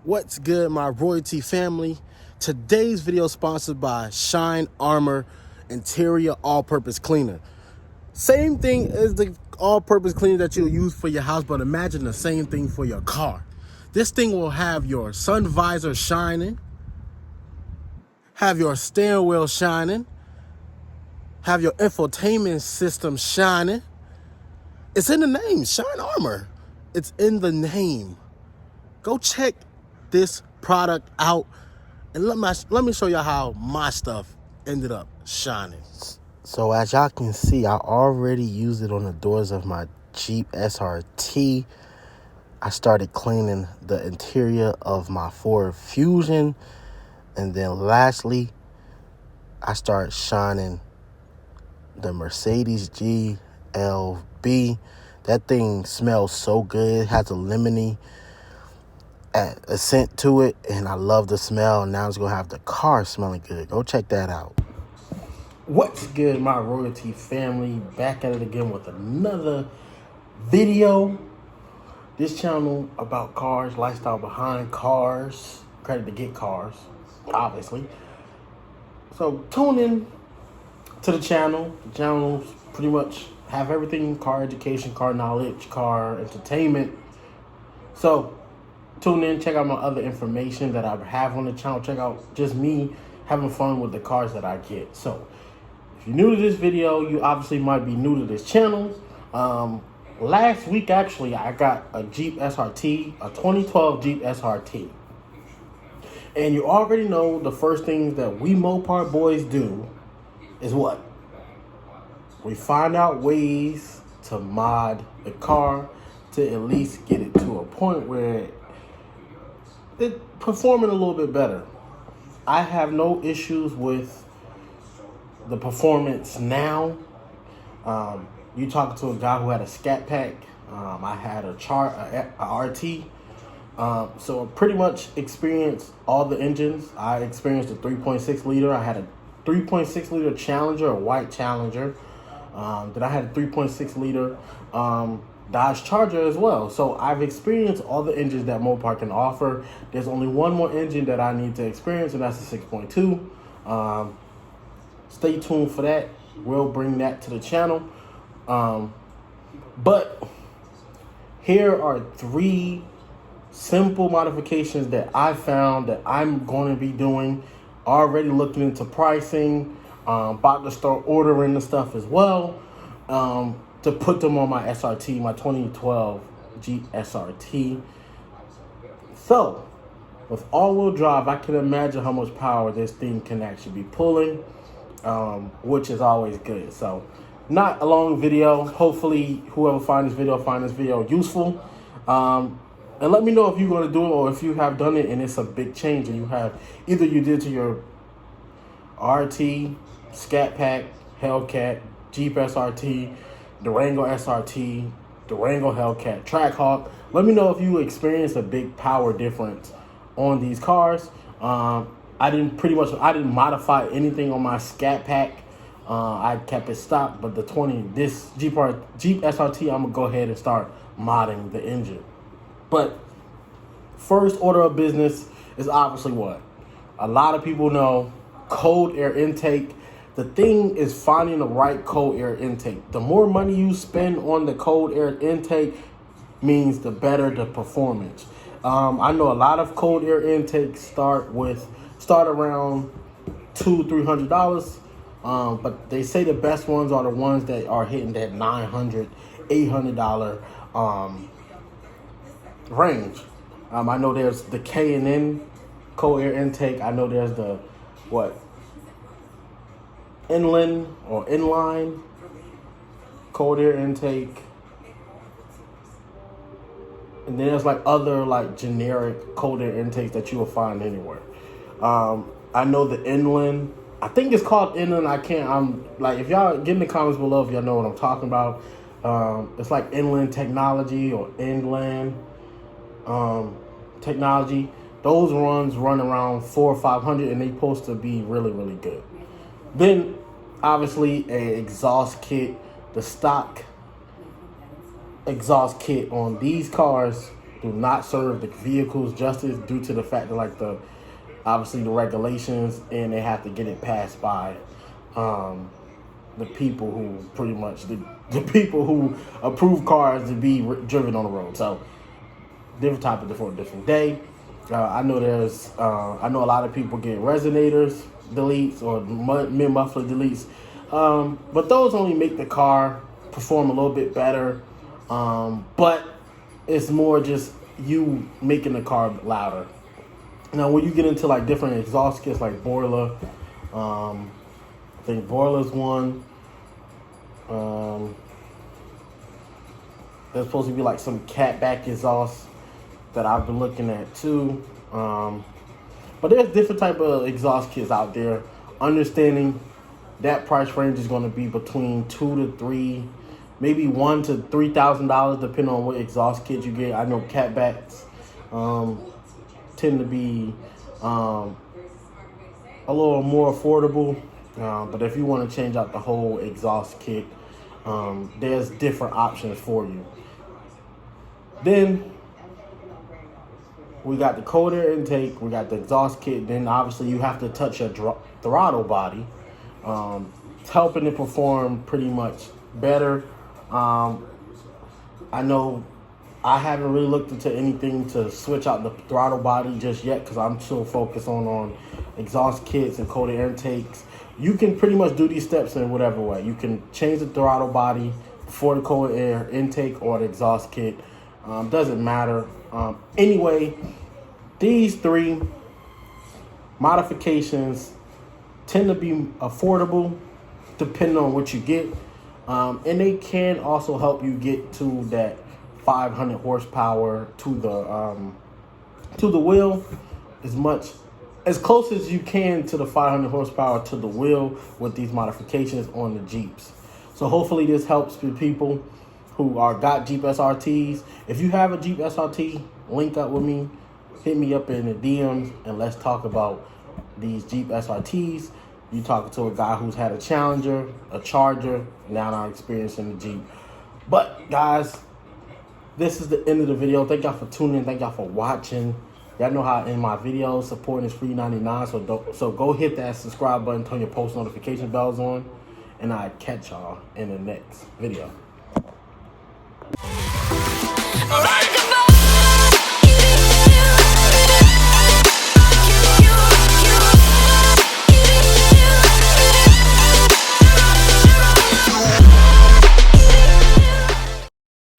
What's good, my royalty family? Today's video is sponsored by Shine Armor Interior All-Purpose Cleaner. Same thing as the all-purpose cleaner that you'll use for your house, but imagine the same thing for your car. This thing will have your sun visor shining, have your steering wheel shining, have your infotainment system shining. It's in the name, Shine Armor. It's in the name. Go check this product out and let me show y'all how my stuff ended up shining. So as y'all can see, I already used it on the doors of my Jeep SRT. I started cleaning the interior of my Ford Fusion, and then lastly I started shining the Mercedes GLB. That thing smells so good. It has a lemony a scent to it, and I love the smell. Now it's gonna have the car smelling good. Go check that out. What's good, my royalty family? Back at it again with another video. This channel about cars, lifestyle behind cars, credit to get cars, obviously. So tune in to the channel. The channels pretty much have everything: car education, car knowledge, car entertainment. So tune in, check out my other information that I have on the channel. Check out just me having fun with the cars that I get. So if you're new to this video, you obviously might be new to this channel. Last week, actually, I got a Jeep SRT, a 2012 Jeep SRT. And you already know the first things that we Mopar boys do is what? We find out ways to mod the car to at least get it to a point where it's performing a little bit better. I have no issues with the performance now. You talking to a guy who had a Scat Pack. I had a RT. So I pretty much experienced all the engines. I experienced a 3.6 liter. I had a 3.6 liter Challenger, a white Challenger. Then I had a 3.6 liter Dodge Charger as well. So I've experienced all the engines that Mopar can offer. There's only one more engine that I need to experience, and that's the 6.2. Stay tuned for that. We'll bring that to the channel. But here are 3 simple modifications that I found that I'm going to be doing. Already looking into pricing, about to start ordering the stuff as well, to put them on my SRT, my 2012 Jeep SRT. So with all-wheel drive, I can imagine how much power this thing can actually be pulling, which is always good. So not a long video. Hopefully whoever find this video useful. And let me know if you're going to do it, or if you have done it and it's a big change and you have either you did to your RT, Scat Pack, Hellcat, Jeep SRT, Durango SRT, Durango Hellcat, Trackhawk. Let me know if you experienced a big power difference on these cars. I didn't modify anything on my Scat Pack. I kept it stock, but this Jeep SRT, I'm gonna go ahead and start modding the engine. But first order of business is obviously what a lot of people know: cold air intake. The thing is finding the right cold air intake. The more money you spend on the cold air intake means the better the performance. I know a lot of cold air intakes start around $200-300. But they say the best ones are the ones that are hitting that $900-800 range. I know there's the K&N cold air intake. I know there's the inline cold air intake, and then there's other generic cold air intakes that you will find anywhere. I know the inland. I think it's called inland. If y'all get in the comments below if y'all know what I'm talking about. It's like inland technology or inland technology. Those runs run around $400 or $500, and they supposed to be really, really good. Then obviously a exhaust kit. The stock exhaust kit on these cars do not serve the vehicles justice due to the fact that like obviously the regulations, and they have to get it passed by the people who pretty much the people who approve cars to be driven on the road. So different topic for a different day. I know I know a lot of people get resonators deletes or mid muffler deletes, but those only make the car perform a little bit better. But it's more just you making the car louder. Now, when you get into like different exhaust kits, like Boiler, I think Boiler's one. There's supposed to be like some catback exhaust that I've been looking at too. But there's different type of exhaust kits out there. Understanding that price range is going to be between $2,000 to $3,000, maybe $1,000 to $3,000, depending on what exhaust kit you get. I know catbacks tend to be a little more affordable, but if you want to change out the whole exhaust kit, there's different options for you. Then we got the cold air intake, we got the exhaust kit. Then obviously you have to touch your throttle body. It's helping it perform pretty much better. I know I haven't really looked into anything to switch out the throttle body just yet because I'm still focused on exhaust kits and cold air intakes. You can pretty much do these steps in whatever way. You can change the throttle body before the cold air intake or the exhaust kit. Doesn't matter. Anyway, these three modifications tend to be affordable depending on what you get. And they can also help you get to that 500 horsepower to the wheel, as close as you can to the 500 horsepower to the wheel with these modifications on the Jeeps. So hopefully this helps people who got Jeep SRTs. If you have a Jeep SRT, link up with me, hit me up in the DMs, and let's talk about these Jeep SRTs. You talking to a guy who's had a Challenger, a Charger, now not experiencing the Jeep. But guys, this is the end of the video. Thank y'all for tuning in. Thank y'all for watching. Y'all know how I end my videos. Supporting is free 99. So go hit that subscribe button, turn your post notification bells on, and I'll catch y'all in the next video.